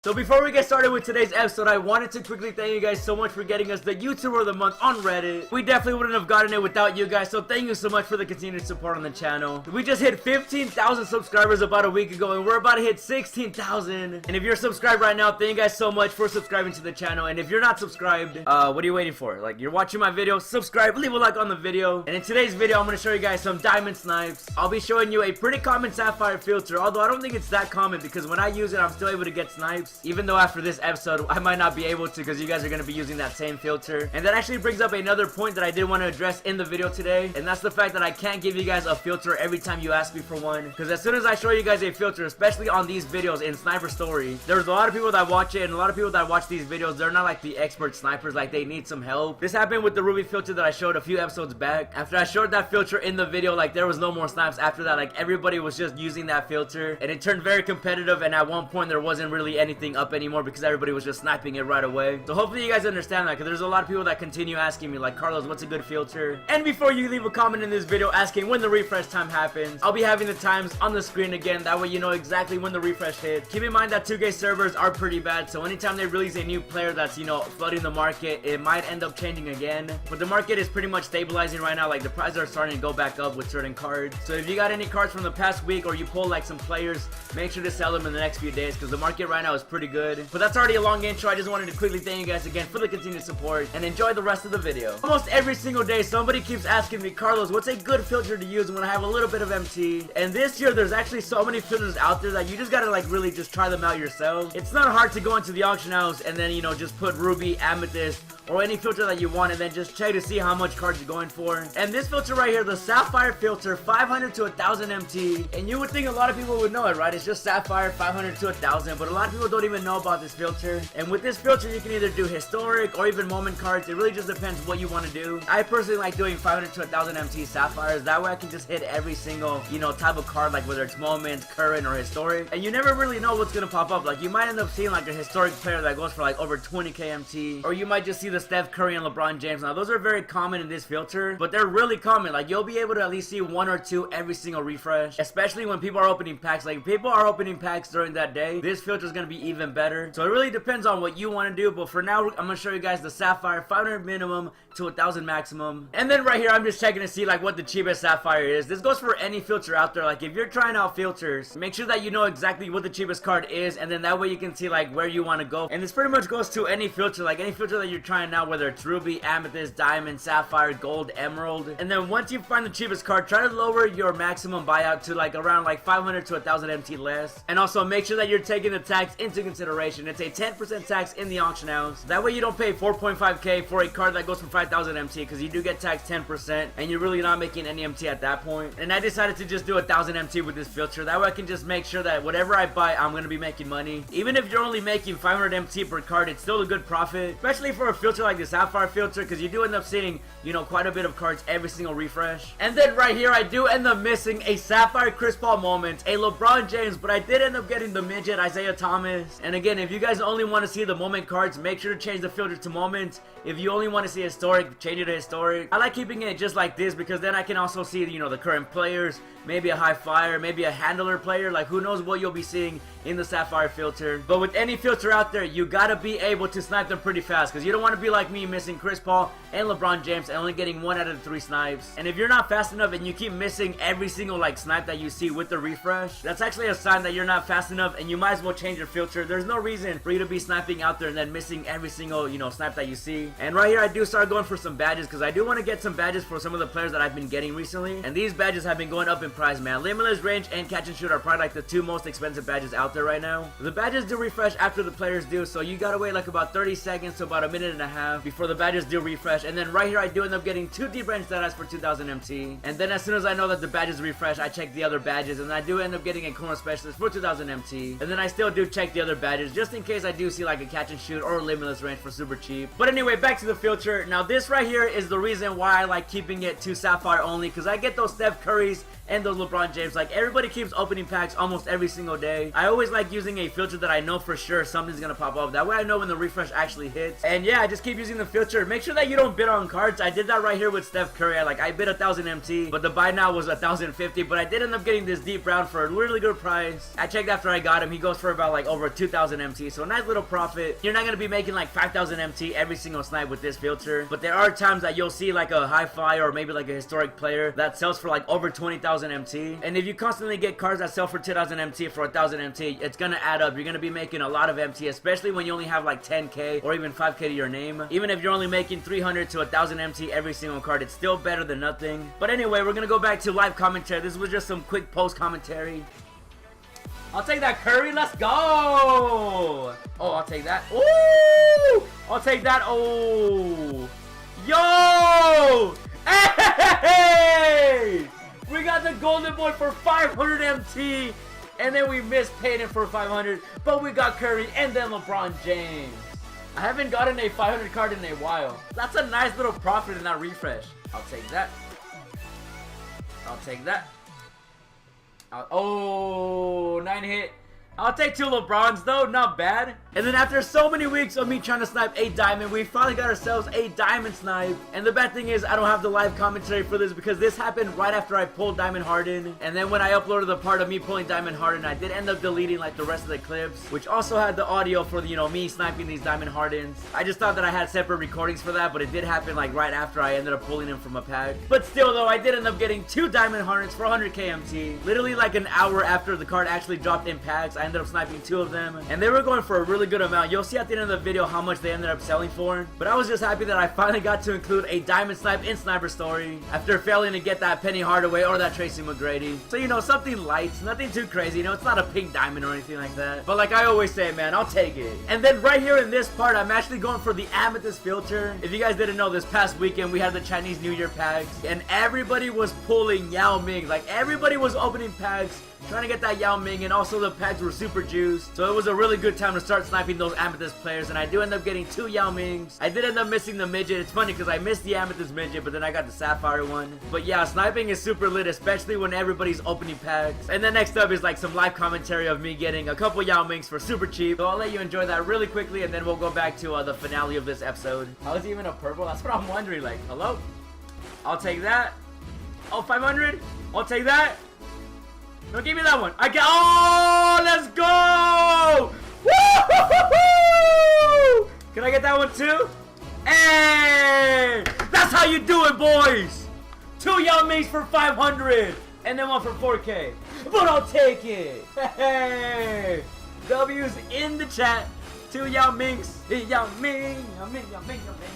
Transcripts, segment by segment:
So before we get started with today's episode, I wanted to quickly thank you guys so much for getting us the YouTuber of the Month on Reddit. We definitely wouldn't have gotten it without you guys, so thank you so much for the continued support on the channel. We just hit 15,000 subscribers about a week ago, and we're about to hit 16,000. And if you're subscribed right now, thank you guys so much for subscribing to the channel. And if you're not subscribed, what are you waiting for? Like, you're watching my video, subscribe, leave a like on the video. And in today's video, I'm going to show you guys some diamond snipes. I'll be showing you a pretty common sapphire filter, although I don't think it's that common because when I use it, I'm still able to get snipes, even though after this episode I might not be able to because you guys are going to be using that same filter. And that actually brings up another point that I did want to address in the video today, and that's the fact that I can't give you guys a filter every time you ask me for one, because as soon as I show you guys a filter, especially on these videos in Sniper Story, there's a lot of people that watch it, and a lot of people that watch these videos, they're not like the expert snipers, like they need some help. This happened with the Ruby filter that I showed a few episodes back. After I showed that filter in the video, like there was no more snipes after that. Like everybody was just using that filter, and it turned very competitive, and at one point there wasn't really anything up anymore because everybody was just sniping it right away. So hopefully you guys understand that, because there's a lot of people that continue asking me like, Carlos, what's a good filter? And before you leave a comment in this video asking when the refresh time happens, I'll be having the times on the screen again, that way you know exactly when the refresh hits. Keep in mind that 2K servers are pretty bad, so anytime they release a new player that's, you know, flooding the market, it might end up changing again. But the market is pretty much stabilizing right now. Like the prices are starting to go back up with certain cards. So if you got any cards from the past week, or you pull like some players, make sure to sell them in the next few days, because the market right now is pretty good. But that's already a long intro. I just wanted to quickly thank you guys again for the continued support, and enjoy the rest of the video. Almost every single day somebody keeps asking me, Carlos, what's a good filter to use when I have a little bit of MT? And this year there's actually so many filters out there that you just gotta like really just try them out yourself. It's not hard to go into the auction house and then, you know, just put ruby, amethyst, or any filter that you want, and then just check to see how much cards you're going for. And this filter right here, the sapphire filter, 500 to 1000 MT, and you would think a lot of people would know it, right? It's just sapphire, 500 to 1000, but a lot of people don't even know about this filter. And with this filter you can either do historic or even moment cards. It really just depends what you want to do. I personally like doing 500 to 1000 MT sapphires, that way I can just hit every single, you know, type of card, like whether it's moment, current, or historic. And you never really know what's gonna pop up. Like you might end up seeing like a historic player that goes for like over 20k MT, or you might just see the Steph Curry and LeBron James. Now those are very common in this filter, but they're really common. Like you'll be able to at least see one or two every single refresh, especially when people are opening packs. Like if people are opening packs during that day, this filter is going to be even better. So it really depends on what you want to do, but for now I'm going to show you guys the sapphire, 500 minimum to 1000 maximum. And then right here I'm just checking to see like what the cheapest sapphire is. This goes for any filter out there. Like if you're trying out filters, make sure that you know exactly what the cheapest card is, and then that way you can see like where you want to go. And this pretty much goes to any filter, like any filter that you're trying out, whether it's ruby, amethyst, diamond, sapphire, gold, emerald. And then once you find the cheapest card, try to lower your maximum buyout to like around like 500 to 1000 MT less. And also make sure that you're taking the tax into consideration. It's a 10% tax in the auction house. That way you don't pay 4.5k for a card that goes for 5000 MT, because you do get taxed 10% and you're really not making any MT at that point. And I decided to just do 1000 MT with this filter. That way I can just make sure that whatever I buy, I'm going to be making money. Even if you're only making 500 MT per card, it's still a good profit, especially for a filter like the sapphire filter, because you do end up seeing, you know, quite a bit of cards every single refresh. And then right here I do end up missing a sapphire Chris Paul moment, a LeBron James, but I did end up getting the midget Isaiah Thomas. And again, if you guys only want to see the moment cards, make sure to change the filter to moment. If you only want to see historic, change it to historic. I like keeping it just like this because then I can also see, you know, the current players, maybe a high flyer, maybe a handler player. Like who knows what you'll be seeing in the sapphire filter. But with any filter out there, you gotta be able to snipe them pretty fast, because you don't want to be like me, missing Chris Paul and LeBron James and only getting 1 out of the 3 snipes. And if you're not fast enough and you keep missing every single like snipe that you see with the refresh, that's actually a sign that you're not fast enough, and you might as well change your filter. There's no reason for you to be sniping out there and then missing every single, you know, snipe that you see. And right here I do start going for some badges, because I do want to get some badges for some of the players that I've been getting recently, and these badges have been going up in price, man. Limitless, range, and catch and shoot are probably like the 2 most expensive badges out there right now. The badges do refresh after the players do, so you gotta wait like about 30 seconds to about a minute and a half before the badges do refresh. And then right here I do end up getting 2 deep range deadass for 2000 MT. And then as soon as I know that the badges refresh, I check the other badges, and I do end up getting a corner specialist for 2000 MT. And then I still do check the other badges just in case I do see like a catch and shoot or a limitless range for super cheap. But anyway, back to the filter. Now this right here is the reason why I like keeping it to sapphire only, because I get those Steph Currys and those LeBron James. Like, everybody keeps opening packs almost every single day. I always like using a filter that I know for sure something's gonna pop up. That way I know when the refresh actually hits. And yeah, I just keep using the filter. Make sure that you don't bid on cards. I did that right here with Steph Curry. I bid 1,000 MT, but the buy now was 1,050. But I did end up getting this deep brown for a really good price. I checked after I got him. He goes for about like over 2,000 MT, so a nice little profit. You're not gonna be making like 5,000 MT every single snipe with this filter, but there are times that you'll see like a hi-fi or maybe like a historic player that sells for like over 20,000 MT. And if you constantly get cards that sell for 2,000 MT for 1,000 MT, it's gonna add up. You're gonna be making a lot of MT, especially when you only have like 10k or even 5k to your name. Even if you're only making 300 to 1,000 MT every single card, it's still better than nothing. But anyway, we're gonna go back to live commentary. This was just some quick post commentary. I'll take that Curry. Let's go. Oh, I'll take that. Ooh, I'll take that. Oh, yo. Hey, we got the golden boy for 500 MT, and then we missed Payton for 500, but we got Curry and then LeBron James. I haven't gotten a 500 card in a while. That's a nice little profit in that refresh. I'll take that. I'll take that. Oh, 9 hit. I'll take 2 LeBrons though, not bad. And then after so many weeks of me trying to snipe a diamond, we finally got ourselves a diamond snipe. And the bad thing is I don't have the live commentary for this because this happened right after I pulled Diamond Harden. And then when I uploaded the part of me pulling Diamond Harden, I did end up deleting like the rest of the clips, which also had the audio for the, you know, me sniping these Diamond Hardens. I just thought that I had separate recordings for that, but it did happen like right after I ended up pulling him from a pack. But still though, I did end up getting 2 Diamond Hardens for 100 KMT. Literally like an hour after the card actually dropped in packs, I ended up sniping 2 of them, and they were going for a really good amount. You'll see at the end of the video how much they ended up selling for, but I was just happy that I finally got to include a diamond snipe in SniperStory after failing to get that Penny Hardaway or that Tracy McGrady. So, you know, something light, nothing too crazy. You know, it's not a pink diamond or anything like that, but like I always say, man, I'll take it. And then right here in this part, I'm actually going for the amethyst filter. If you guys didn't know, this past weekend we had the Chinese New Year packs, and everybody was pulling Yao Ming. Like, everybody was opening packs trying to get that Yao Ming, and also the packs were super juiced, so it was a really good time to start sniping those amethyst players. And I do end up getting 2 Yao Mings. I did end up missing the midget. It's funny because I missed the amethyst midget, but then I got the sapphire one. But yeah, sniping is super lit, especially when everybody's opening packs. And then next up is like some live commentary of me getting a couple Yao Mings for super cheap, so I'll let you enjoy that really quickly, and then we'll go back to the finale of this episode. How is he even a purple? That's what I'm wondering. Like, hello? I'll take that. Oh, 500? I'll take that. No, give me that one. I get. Oh, let's go! Woo! Can I get that one too? Hey, that's how you do it, boys. 2 Yao Mings for 500, and then 1 for 4K. But I'll take it. Hey, W's in the chat. 2 Yao Mings. Yao Ming. Yao Ming. Yao Ming. Yao Ming.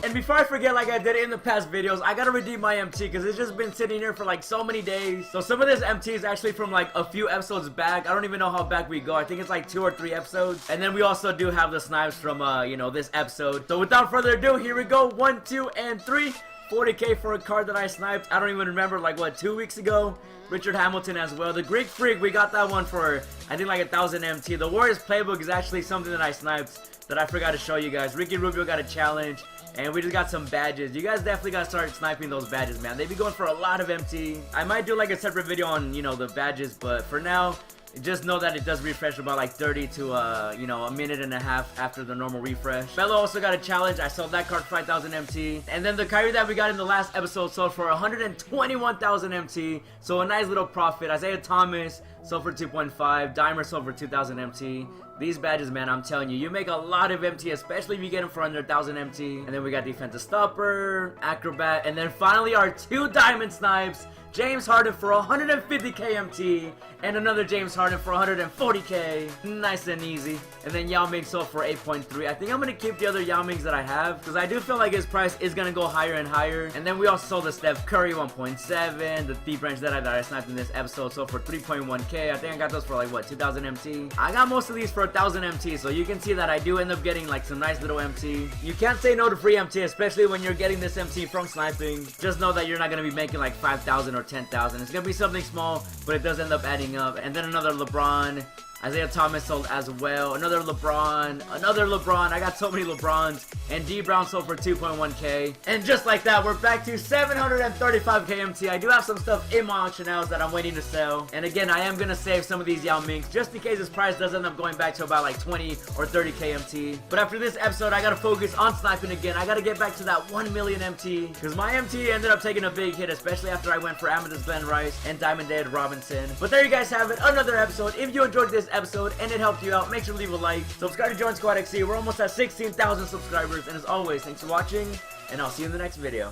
And before I forget, like I did in the past videos, I gotta redeem my MT because it's just been sitting here for like so many days. So some of this MT is actually from like a few episodes back. I don't even know how back we go. I think it's like 2 or 3 episodes. And then we also do have the snipes from, you know, this episode. So without further ado, here we go. 1, 2, and 3. 40k for a card that I sniped. I don't even remember, like what, 2 weeks ago. Richard Hamilton as well. The Greek Freak, we got that one for, I think like 1,000 MT. The Warriors Playbook is actually something that I sniped that I forgot to show you guys. Ricky Rubio got a challenge. And we just got some badges. You guys definitely gotta start sniping those badges, man. They be going for a lot of MT. I might do like a separate video on, you know, the badges, but for now, just know that it does refresh about like 30 to, you know, a minute and a half after the normal refresh. Bello also got a challenge. I sold that card for 5,000 MT. And then the Kyrie that we got in the last episode sold for 121,000 MT. So a nice little profit. Isaiah Thomas sold for 2.5. Dimer sold for 2,000 MT. These badges, man, I'm telling you, you make a lot of MT, especially if you get them for under 1,000 MT. And then we got Defensive Stopper, Acrobat, and then finally our 2 Diamond Snipes. James Harden for 150k MT, and another James Harden for 140k. Nice and easy. And then Yao Ming sold for 8.3. I think I'm going to keep the other Yao Mings that I have, because I do feel like his price is going to go higher and higher. And then we also sold the Steph Curry 1.7, the Thief Branch that I sniped in this episode sold for 3.1k. I think I got those for like, what, 2,000 MT? I got most of these for 1,000 MT, so you can see that I do end up getting like some nice little MT. You can't say no to free MT, especially when you're getting this MT from sniping. Just know that you're not going to be making like 5,000 or 10,000. It's gonna be something small, but it does end up adding up. And then another LeBron, Isaiah Thomas sold as well. Another LeBron. I got so many LeBrons. And D Brown sold for 2.1k. And just like that, we're back to 735k MT. I do have some stuff in my auction house that I'm waiting to sell. And again, I am gonna save some of these Yao Minks just in case this price does end up going back to about like 20 or 30k MT. But after this episode, I gotta focus on sniping again. I gotta get back to that 1 million MT because my MT ended up taking a big hit, especially after I went for Amethyst Glenn Rice and Diamond Dead Robinson. But there you guys have it, another episode. If you enjoyed this episode and it helped you out, make sure to leave a like, subscribe to join Squad XC. We're almost at 16,000 subscribers, and as always, thanks for watching, and I'll see you in the next video.